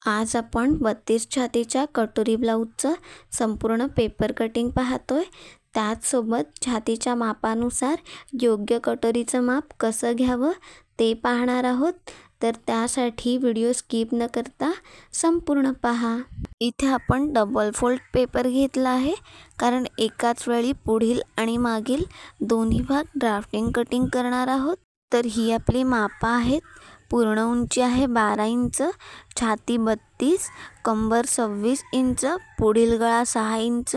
आज आपण 32 छातीच्या कटोरी ब्लाऊजचं संपूर्ण पेपर कटिंग पाहतोय। त्याचसोबत छातीच्या मापानुसार योग्य कटोरीचं माप कसं घ्यावं ते पाहणार आहोत। तर त्यासाठी व्हिडिओ स्किप न करता संपूर्ण पहा। इथे आपण डबल फोल्ड पेपर घेतला आहे, कारण एकाच वेळी पुढील आणि मागील दोन्ही भाग ड्राफ्टिंग कटिंग करणार आहोत। तर ही आपली मापं आहेत। पूर्ण उंची आहे 12 इंच, छाती 32, कंबर 26 इंच, पुढील गळा 6 इंच,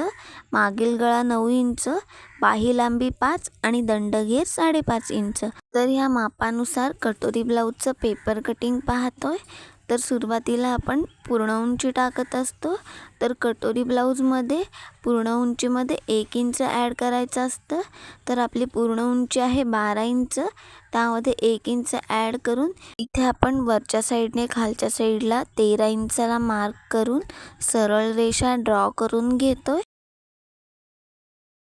मागील गळा 9 इंच, बाही लांबी 5 आणि दंडघेर 5.5 इंच। तर ह्या मापानुसार कटोरी ब्लाऊजचं पेपर कटिंग पाहतोय। तर सुरुवातीला आपण पूर्ण उंची टाकत असतो। तर कटोरी ब्लाऊजमध्ये पूर्ण उंचीमध्ये 1 इंच ॲड करायचं असतं। तर आपली पूर्ण उंची आहे 12 इंच, त्यामध्ये 1 इंच ॲड करून इथे आपण वरच्या साईडने खालच्या साईडला 13 इंचाला मार्क करून सरळ रेषा ड्रॉ करून घेतोय।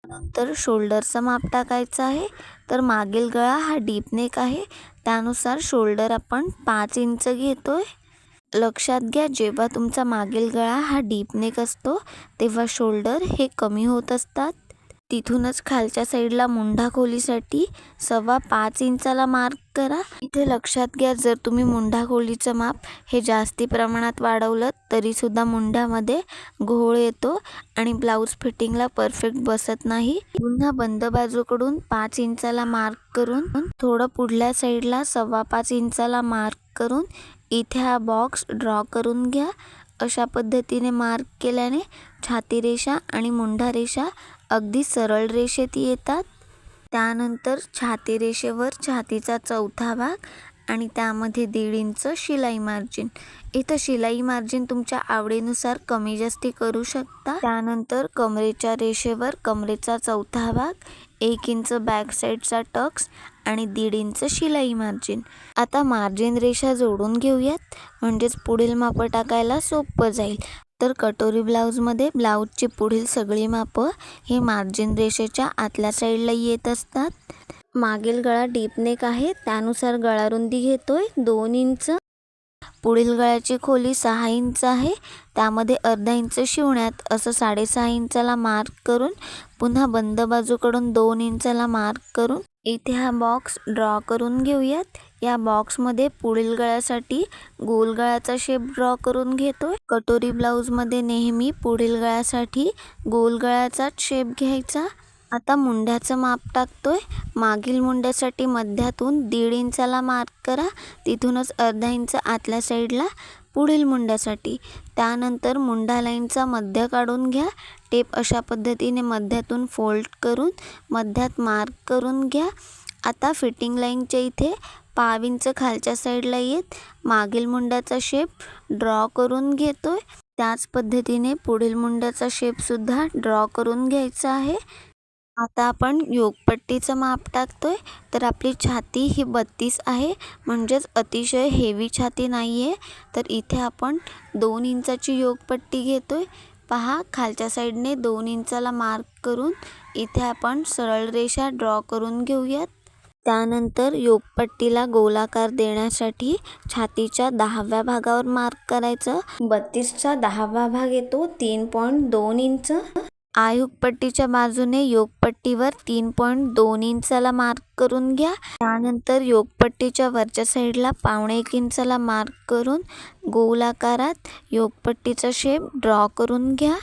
नंतर शोल्डरचं माप टाकायचं आहे। तर मागील गळा हा डीप नेक आहे, त्यानुसार शोल्डर आपण 5 इंच घेतोय। लक्षात घ्या, जेव्हा तुमचा मागील गळा हा डीप नेक असतो तेव्हा शोल्डर हे कमी होत असतात। तिथूनच खालच्या साईडला मुंढा खोलीसाठी 5.25 इंचाला मार्क करा। इथे लक्षात घ्या, जर तुम्ही मुंढा खोलीचं माप हे जास्ती प्रमाणात वाढवलं तरी सुद्धा मुंढ्यामध्ये घोळ येतो आणि ब्लाऊज फिटिंगला परफेक्ट बसत नाही। पुन्हा बंद बाजूकडून 5 इंचाला मार्क करून थोडं पुढल्या साईडला 5.25 इंचाला मार्क करून इथे हा बॉक्स ड्रॉ करून घ्या। अशा पद्धतीने मार्क केल्याने छाती रेषा आणि मुंढा रेषा अगदी सरळ रेषेत येतात। त्यानंतर छाती रेषेवर छातीचा चौथा भाग आणि त्यामध्ये 1.5 इंच शिलाई मार्जिन। इथं शिलाई मार्जिन तुमच्या आवडीनुसार कमी जास्ती करू शकता। त्यानंतर कमरेच्या रेषेवर कमरेचा चौथा भाग, 1 इंच बॅक साईडचा टक्स आणि 1.5 इंच शिलाई मार्जिन। आता मार्जिन रेषा जोडून घेऊयात, म्हणजेच पुढील मापं टाकायला सोपं जाईल। तर कटोरी ब्लाऊजमध्ये ब्लाऊजची पुढील सगळी मापं हे मार्जिन रेषेच्या आतल्या साईडला येत असतात। मागील गळा डीप नेक आहे, त्यानुसार गळा रुंदी घेतोय 2 इंच। पुढील गळ्याची खोली 6 इंच आहे, त्यामध्ये अर्धा इंच शिवण्यात असं 6.5 इंचाला मार्क करून पुन्हा बंद बाजूकडून 2 इंचाला मार्क करून इथे हा बॉक्स ड्रॉ करून घेऊयात। या बॉक्समध्ये पुढील गळ्यासाठी गोल गळ्याचा शेप ड्रॉ करून घेतोय। कटोरी ब्लाऊजमध्ये नेहमी पुढील गळ्यासाठी गोल गळ्याचाच शेप घ्यायचा। आता मुंढ्याचं माप टाकतोय। मागील मुंढ्यासाठी मध्यातून 1.5 इंचाला मार्क करा, तिथूनच अर्धा इंच आतल्या साईडला पुढील मुंढ्यासाठी। त्यानंतर मुंढा लाईनचा मध्य काढून घ्या। टेप अशा पद्धतीने मध्यातून फोल्ड करून मध्यात मार्क करून घ्या। आता फिटिंग लाईनच्या इथे 1.5 इंच खालच्या साईडला येत मागील मुंड्याचा शेप ड्रॉ करून घेतोय। त्याच पद्धतीने पुढील मुंड्याचा शेप सुद्धा ड्रॉ करून घ्यायचा आहे। आता आपण योगपट्टीचं माप टाकतोय। तर आपली छाती ही 32 आहे, म्हणजेच अतिशय हेवी छाती नाही आहे। तर इथे आपण 2 इंचाची योगपट्टी घेतोय। पहा, खालच्या साईडने 2 इंचाला मार्क करून इथे आपण सरळ रेषा ड्रॉ करून घेऊयात। त्यानंतर योगपट्टीला गोलाकार देण्यासाठी छातीच्या 10व्या भागावर मार्क करायचं। 32चा 10वा भाग येतो 3.2 इंच। आयुगपट्टीच्या बाजूने योगपट्टीवर 3.2 इंचाला मार्क करून घ्या। त्यानंतर योगपट्टीच्या वरच्या साईडला 1.25 इंचाला मार्क करून गोल आकारात योगपट्टीचा शेप ड्रॉ करून घ्या।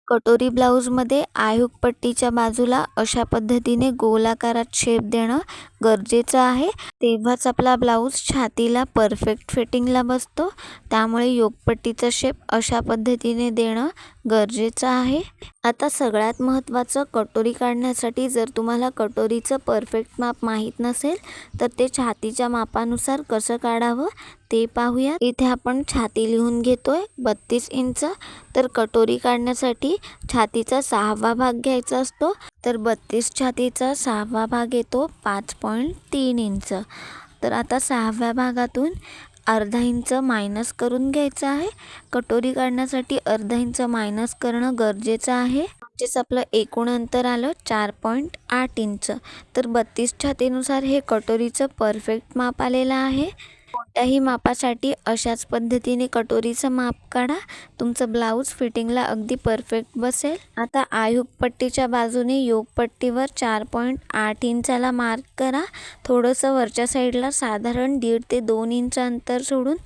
कटोरी ब्लाऊजमध्ये आयुगपट्टीच्या बाजूला अशा पद्धतीने गोल आकारात शेप देणं गरजेचं आहे, तेव्हाच आपला ब्लाऊज छातीला परफेक्ट फिटिंगला बसतो। त्यामुळे योगपट्टीचा शेप अशा पद्धतीने देणं गरजेचं आहे। आता सगळ्यात महत्त्वाचं, कटोरी काढण्यासाठी जर तुम्हाला कटोरीचं परफेक्ट माप माहीत नसेल तर ते छातीच्या मापानुसार कसं काढावं ते पाहूया। इथे आपण छाती लिहून घेतोय 32 इंच। तर कटोरी काढण्यासाठी छातीचा 6वा भाग घ्यायचा असतो। तर 32 छातीचा 6वा भाग येतो 5.3 इंच। तर आता 6व्या भागातून अर्धा इंच मायनस करून घ्यायचं आहे। कटोरी काढण्यासाठी अर्धा इंच मायनस करणं गरजेचं आहे, म्हणजेच आपलं एकूण अंतर आलं 4.8 इंच। तर 32 छातीनुसार हे कटोरीचं परफेक्ट माप आलेलं आहे। कोणत्याही मापासाठी अशाच पद्धतीने कटोरीचं माप काढा. तुमचं ब्लाऊज फिटिंगला अगदी परफेक्ट बसेल. आता आयुक पट्टीच्या बाजूने योक पट्टीवर 4.8 इंचाला मार्क करा. थोडंसं वरच्या साईडला साधारण 1.5 ते 2 इंच अंतर सोडून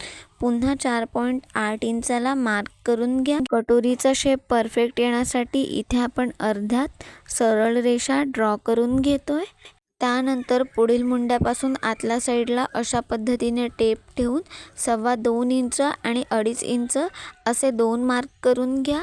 पुन्हा 4.8 इंचाला मार्क करून घ्या. कटोरीचा शेप परफेक्ट येण्यासाठी इथे आपण अर्ध्यात सरळ रेषा ड्रॉ करून घेतोय. त्यानंतर पुढील मुंड्यापासून आतल्या साईडला अशा पद्धतीने टेप ठेवून 2.25 इंच आणि 2.5 इंच असे 2 मार्क करून घ्या.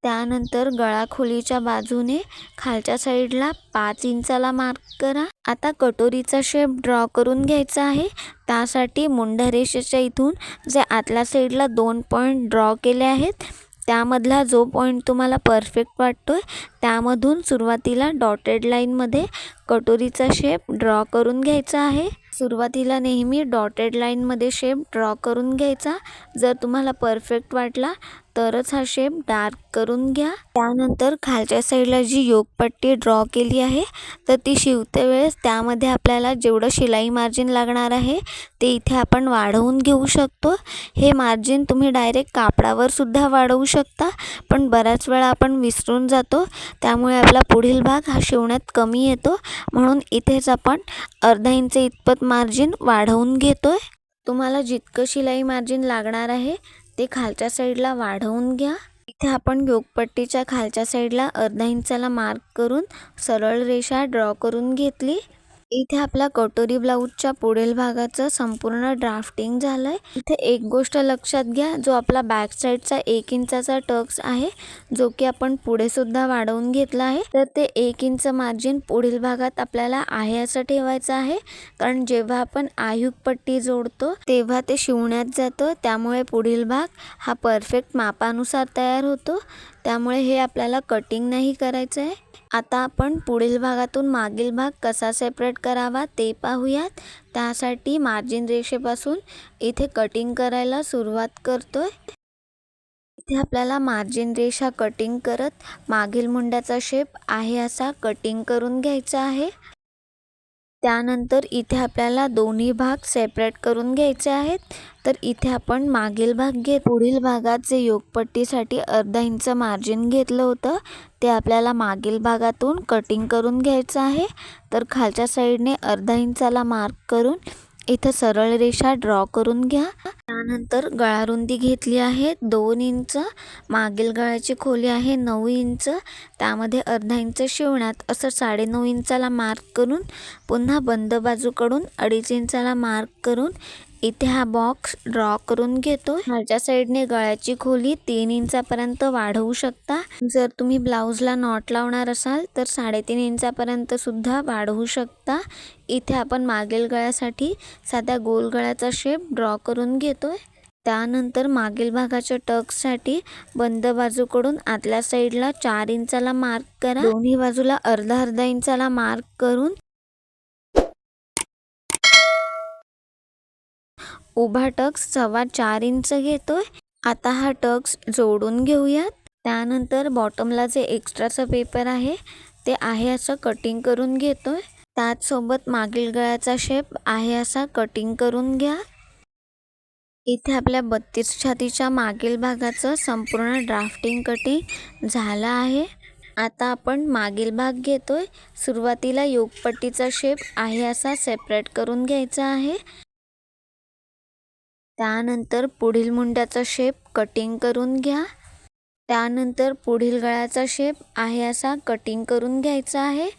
त्यानंतर गळा खोलीच्या बाजूने खालच्या साईडला 5 इंचाला मार्क करा. आता कटोरीचा शेप ड्रॉ करून घ्यायचा आहे. त्यासाठी मुंड्या रेषेच्या इथून जे आतल्या साईडला 2 पॉईंट ड्रॉ केले आहेत त्यामधला जो पॉईंट तुम्हाला परफेक्ट वाटतोय त्यामधून सुरुवातीला डॉटेड लाईनमध्ये कटोरीचा शेप ड्रॉ करून घ्यायचा आहे. सुरुवातीला नेहमी डॉटेड लाईनमध्ये शेप ड्रॉ करून घ्यायचा. जर तुम्हाला परफेक्ट वाटला तरच हा शेप डार्क करून घ्या. त्यानंतर खालच्या साईडला जी योकपट्टी ड्रॉ केली आहे तर ती शिवते वेळेस त्यामध्ये आपल्याला जेवढं शिलाई मार्जिन लागणार आहे ते इथे आपण वाढवून घेऊ शकतो. हे मार्जिन तुम्ही डायरेक्ट कापडावर सुद्धा वाढवू शकता, पण बऱ्याच वेळा आपण विसरून जातो त्यामुळे आपला पुढील भाग हा शिवण्यात कमी येतो. म्हणून इथेच आपण अर्धा इंच इतपत मार्जिन वाढवून घेतोय. तुम्हाला जितकं शिलाई मार्जिन लागणार आहे ते खालच्या साईडला वाढवून घ्या. इथे आपण योकपट्टीच्या खालच्या साईडला अर्धा इंचाला मार्क करून सरळ रेषा ड्रॉ करून घेतली. इथे आपल्या कटोरी ब्लाऊजच्या पुढील भागाचं संपूर्ण ड्राफ्टिंग झालंय. इथे एक गोष्ट लक्षात घ्या, जो आपला बॅक साईडचा 1 इंचाचा टक्स आहे जो की आपण पुढे सुद्धा वाढवून घेतला आहे, तर ते 1 इंच मार्जिन पुढील भागात आपल्याला आहे असं ठेवायचं आहे. कारण जेव्हा आपण आयुक पट्टी जोडतो तेव्हा ते शिवण्यात जातं, त्यामुळे पुढील भाग हा परफेक्ट मापानुसार तयार होतो. त्यामुळे हे आपल्याला कटिंग नाही करायचं आहे. आता आपण पुढील भागातून मागील भाग कसा सेपरेट करावा ते पाहूयात. त्यासाठी मार्जिन रेषेपासून इथे कटिंग करायला सुरुवात करतोय. इथे आपल्याला मार्जिन रेषा कटिंग करत मागील मुंड्याचा शेप आहे असा कटिंग करून घ्यायचा आहे. त्यानंतर इथे आपल्याला दोन्ही भाग सेपरेट करून घ्यायचे आहेत. तर इथे आपण मागील भाग पुढील भागात जे योकपट्टीसाठी अर्धा इंच मार्जिन घेतलं होतं ते आपल्याला मागील भागातून कटिंग करून घ्यायचं आहे. तर खालच्या साईडने अर्धा इंचाला मार्क करून इथं सरळ रेषा ड्रॉ करून घ्या. त्यानंतर गळा रुंदी घेतली आहे 2 इंच, मागील गळ्याची खोली आहे 9 इंच, त्यामध्ये अर्धा इंच शिवण्यात असं 9.5 इंचाला मार्क करून पुन्हा बंद बाजूकडून 2.5 इंचाला मार्क करून इथे हा बॉक्स ड्रॉ करून घेतो. खालच्या साईडने गळ्याची खोली 3 इंचापर्यंत वाढवू शकता. जर तुम्ही ब्लाऊजला नॉट लावणार असाल तर 3.5 इंचापर्यंत सुद्धा वाढवू शकता. इथे आपण मागील गळ्यासाठी साध्या गोल गळ्याचा शेप ड्रॉ करून घेतोय. त्यानंतर मागील भागाच्या टक्ससाठी बंद बाजूकडून आतल्या साईडला 4 इंचाला मार्क करा. दोन्ही बाजूला अर्धा इंचाला मार्क करून उभा टक्स 4.25 इंच घेतोय. आता हा टक्स जोडून घेऊयात. त्यानंतर बॉटमला जे एक्स्ट्राचा पेपर आहे ते आहे असं कटिंग करून घेतोय. त्याचसोबत मागील गळ्याचा शेप आहे असा कटिंग करून घ्या. इथे आपल्या 32 छातीच्या मागील भागाचं संपूर्ण ड्राफ्टिंग कटिंग झालं आहे. आता आपण मागील भाग घेतोय. सुरुवातीला योकपट्टीचा शेप आहे असा सेपरेट करून घ्यायचा आहे. त्यानंतर पुढील मुंड्याचा शेप कटिंग करून घ्या. त्यानंतर पुढील गळ्याचा शेप आहे असा कटिंग करून घ्यायचा आहे.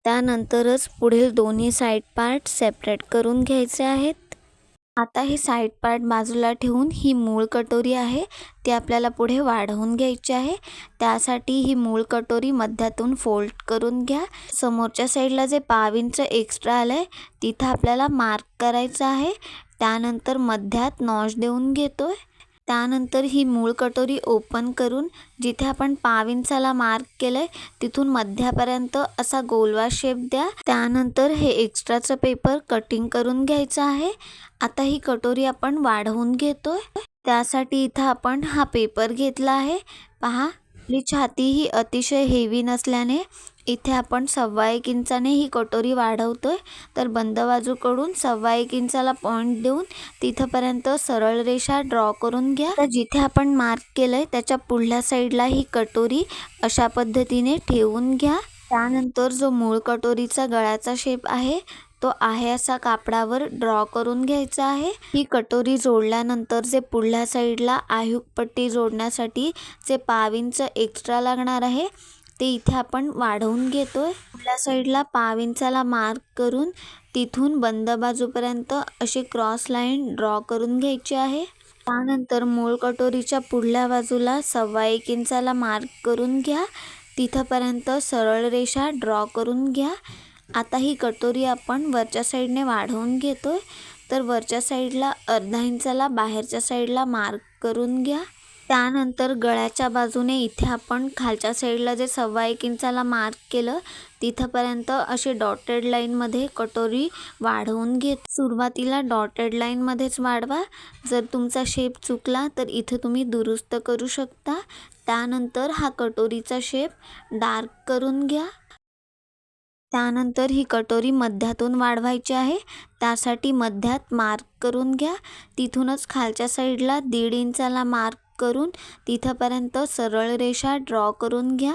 त्यानंतरच पुढील दोन्ही साईड पार्ट सेपरेट करून घ्यायचे आहेत. आता हे साईड पार्ट बाजूला ठेवून ही मूळ कटोरी आहे ती आपल्याला पुढे वाढवून घ्यायची आहे. त्यासाठी ही मूळ कटोरी मध्यातून फोल्ड करून घ्या. समोरच्या साईडला जे 1/2 इंच एक्स्ट्रा आलं आहे तिथं आपल्याला मार्क करायचं आहे. त्यानंतर मध्यात नॉच देऊन घेतोय. त्यानंतर ही मूळ कटोरी ओपन करून जिथे आपण 1/2 इंचाला मार्क केलंय तिथून मध्यापर्यंत असा गोलवा शेप द्या. त्यानंतर हे एक्स्ट्राचं पेपर कटिंग करून घ्यायचं आहे. आता ही कटोरी आपण वाढवून घेतोय. त्यासाठी इथं आपण हा पेपर घेतला आहे. पहा, आपली छाती ही अतिशय हेवी नसल्याने इथे आपण 1.25 इंचाने ही कटोरी वाढवतोय. तर बंद बाजूकडून 1.25 इंचाला पॉईंट देऊन तिथपर्यंत सरळ रेषा ड्रॉ करून घ्या. तर जिथे आपण मार्क केलंय त्याच्या पुढल्या साईडला ही कटोरी अशा पद्धतीने ठेवून घ्या. त्यानंतर जो मूळ कटोरीचा गळ्याचा शेप आहे तो आहे असा कापडावर ड्रॉ करून घ्यायचा आहे. ही कटोरी जोडल्यानंतर जे पुढल्या साईडला आयुक पट्टी जोडण्यासाठी जे 1/2 इंच एक्स्ट्रा लागणार आहे ते इथे आपण वाढवून घेतोय. पुढल्या साईडला 1/2 इंचाला मार्क करून तिथून बंद बाजूपर्यंत अशी क्रॉस लाईन ड्रॉ करून घ्यायची आहे. त्यानंतर मूळ कटोरीच्या पुढल्या बाजूला 1.25 इंचाला मार्क करून घ्या. तिथपर्यंत सरळ रेषा ड्रॉ करून घ्या. आता ही कटोरी आपण वरच्या साईडने वाढवून घेतोय. तर वरच्या साईडला अर्धा इंचाला बाहेरच्या साईडला मार्क करून घ्या. त्यानंतर गळ्याच्या बाजूने इथे आपण खालच्या साईडला जे 1.25 इंचाला मार्क केलं तिथपर्यंत अशी डॉटेड लाईनमध्ये कटोरी वाढवून घेत. सुरुवातीला डॉटेड लाईनमध्येच वाढवा. जर तुमचा शेप चुकला तर इथे तुम्ही दुरुस्त करू शकता. त्यानंतर हा कटोरीचा शेप डार्क करून घ्या. त्यानंतर ही कटोरी मध्यातून वाढवायची आहे. त्यासाठी मध्यात मार्क करून घ्या. तिथूनच खालच्या साईडला 1.5 इंचाला मार्क करून तिथपर्यंत सरळ रेषा ड्रॉ करून घ्या.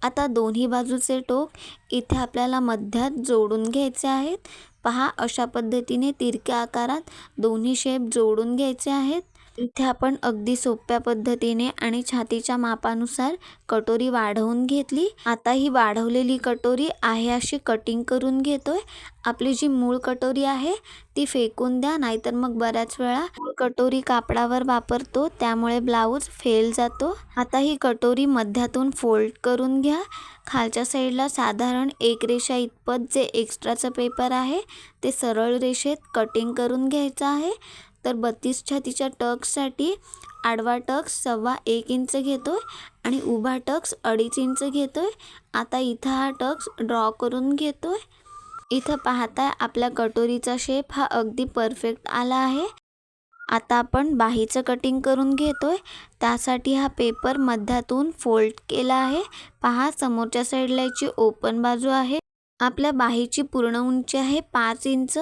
आता दोन्ही बाजूचे टोक इथे आपल्याला मध्यात जोडून घ्यायचे आहेत. पहा, अशा पद्धतीने तिरक्या आकारात दोन्ही शेप जोडून घ्यायचे आहेत. इथे आपण अगदी सोप्या पद्धतीने आणि छातीच्या मापानुसार कटोरी वाढवून घेतली. आता ही वाढवलेली कटोरी आहे अशी कटिंग करून घेतोय. आपली जी मूळ कटोरी आहे ती फेकून द्या, नाहीतर मग बऱ्याच वेळा मूळ कटोरी कापडावर वापरतो त्यामुळे ब्लाऊज फेल जातो. आता ही कटोरी मध्यातून फोल्ड करून घ्या. खालच्या साईडला साधारण 1 रेषा इतपत जे एक्स्ट्राचं पेपर आहे ते सरळ रेषेत कटिंग करून घ्यायचं आहे. तर 32 छातीच्या टक्ससाठी आडवा टक्स 1.25 इंच घेतोय आणि उभा टक्स 2.5 इंच घेतोय. आता इथं हा टक्स ड्रॉ करून घेतोय. इथं पाहताय आपल्या कटोरीचा शेप हा अगदी परफेक्ट आला आहे. आता आपण बाहीचं कटिंग करून घेतोय. त्यासाठी हा पेपर मध्यातून फोल्ड केला आहे. पहा, समोरच्या साईडला याची ओपन बाजू आहे. आपल्या बाहीची पूर्ण उंची आहे 5 इंच.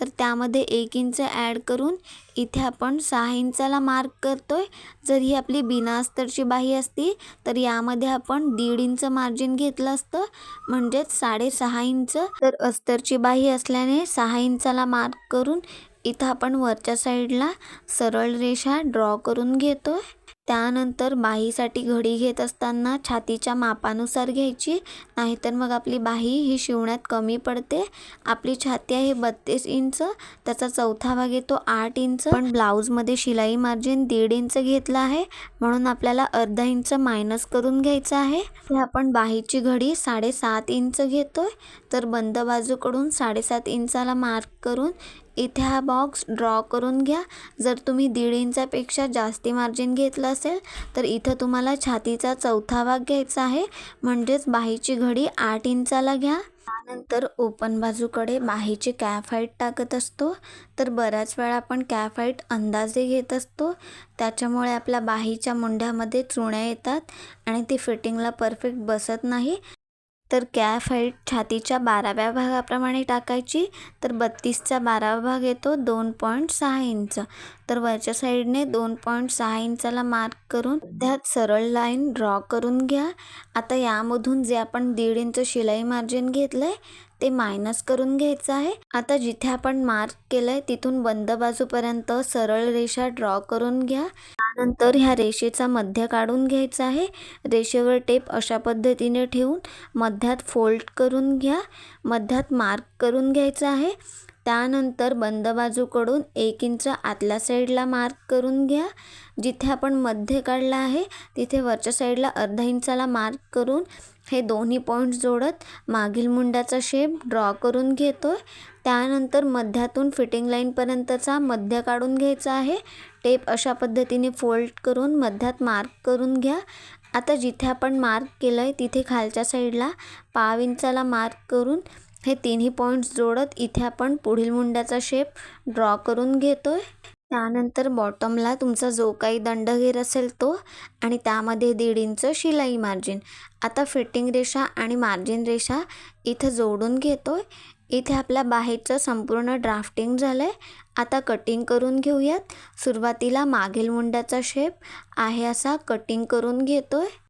तर त्यामध्ये 1 इंच ॲड करून इथे आपण 6 इंचाला मार्क करतोय. जर ही आपली बिना अस्तरची बाही असती तर यामध्ये आपण 1.5 इंच मार्जिन घेतलं असतं, म्हणजेच 6.5 इंच. तर अस्तरची बाही असल्याने 6 इंचाला मार्क करून इथं आपण वरच्या साईडला सरळ रेषा ड्रॉ करून घेतोय. त्यानंतर बाहीसाठी घडी घेत असताना छातीच्या मापानुसार घ्यायची, नाहीतर मग आपली बाही ही शिवण्यात कमी पडते. आपली छाती आहे 32 इंच, त्याचा चौथा भाग येतो 8 इंच. पण ब्लाऊजमध्ये शिलाई मार्जिन 1.5 इंच घेतला आहे, म्हणून आपल्याला अर्धा इंच मायनस करून घ्यायचं आहे. हे आपण बाहीची घडी 7.5 इंच घेतोय. तर बंद बाजूकडून 7.5 इंचाला मार्क करून इथे हा बॉक्स ड्रॉ करून घ्या. जर तुम्ही 1.5 इंचापेक्षा जास्ती मार्जिन घेतलं असेल तर इथं तुम्हाला छातीचा चौथा भाग घ्यायचा आहे, म्हणजेच बाहीची घडी 8 इंचाला घ्या. त्यानंतर ओपन बाजूकडे बाहीची कॅफ हाईट टाकत असतो. तर बऱ्याच वेळा आपण कॅफ हाईट अंदाजे घेत असतो, त्याच्यामुळे आपल्या बाहीच्या मुंढ्यामध्ये चुण्या येतात आणि ती फिटिंगला परफेक्ट बसत नाही. तर कॅफ हाईट छातीच्या 12व्या भागाप्रमाणे टाकायची. तर 32चा 12वा भाग येतो 2.6 इंच. तर वरच्या साईडने 2.6 इंचाला मार्क करून त्यात सरळ लाईन ड्रॉ करून घ्या. आता यामधून जे आपण 1.5 इंच शिलाई मार्जिन घेतलंय ते मायनस करून घ्यायचं आहे. आता जिथे आपण मार्क केलंय तिथून बंद बाजूपर्यंत सरळ रेषा ड्रॉ करून घ्या. त्यानंतर ह्या रेषेचा मध्य काढून घ्यायचा आहे. रेषेवर टेप अशा पद्धतीने ठेवून मध्यात फोल्ड करून घ्या. मध्यात मार्क करून घ्यायचं आहे. त्यानंतर बंद बाजूकडून 1 इंच आतल्या साईडला मार्क करून घ्या. जिथे आपण मध्य काढला आहे तिथे वरच्या साईडला अर्धा इंचाला मार्क करून हे दोन्ही पॉईंट्स जोडत मागील मुंड्याचा शेप ड्रॉ करून घेतोय. त्यानंतर मध्यातून फिटिंग लाईनपर्यंतचा मध्य काढून घ्यायचा आहे. टेप अशा पद्धतीने फोल्ड करून मध्यात मार्क करून घ्या. आता जिथे आपण मार्क केलं आहे तिथे खालच्या साईडला 1/2 इंचाला मार्क करून हे तिन्ही पॉईंट्स जोडत इथे आपण पुढील मुंड्याचा शेप ड्रॉ करून घेतोय. त्यानंतर बॉटमला तुमचा जो काही दंडघेर असेल तो आणि त्यामध्ये 1.5 इंच शिलाई मार्जिन. आता फिटिंग रेषा आणि मार्जिन रेषा इथं जोडून घेतो. इथे आपल्या बाहीचं संपूर्ण ड्राफ्टिंग झालं आहे. आता कटिंग करून घेऊयात. सुरुवातीला मागील मुंड्याचा शेप आहे असा कटिंग करून घेतो आहे.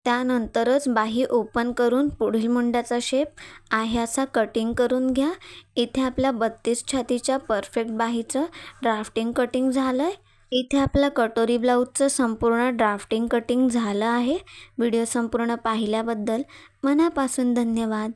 त्यानंतरच बाही ओपन करून पुढील मुंड्याचा शेप आहे असा कटिंग करून घ्या. इथे आपल्या 32 छातीच्या परफेक्ट बाहीचं ड्राफ्टिंग कटिंग झालं आहे. इथे आपलं कटोरी ब्लाऊजचं संपूर्ण ड्राफ्टिंग कटिंग झालं आहे. व्हिडिओ संपूर्ण पाहिल्याबद्दल मनापासून धन्यवाद.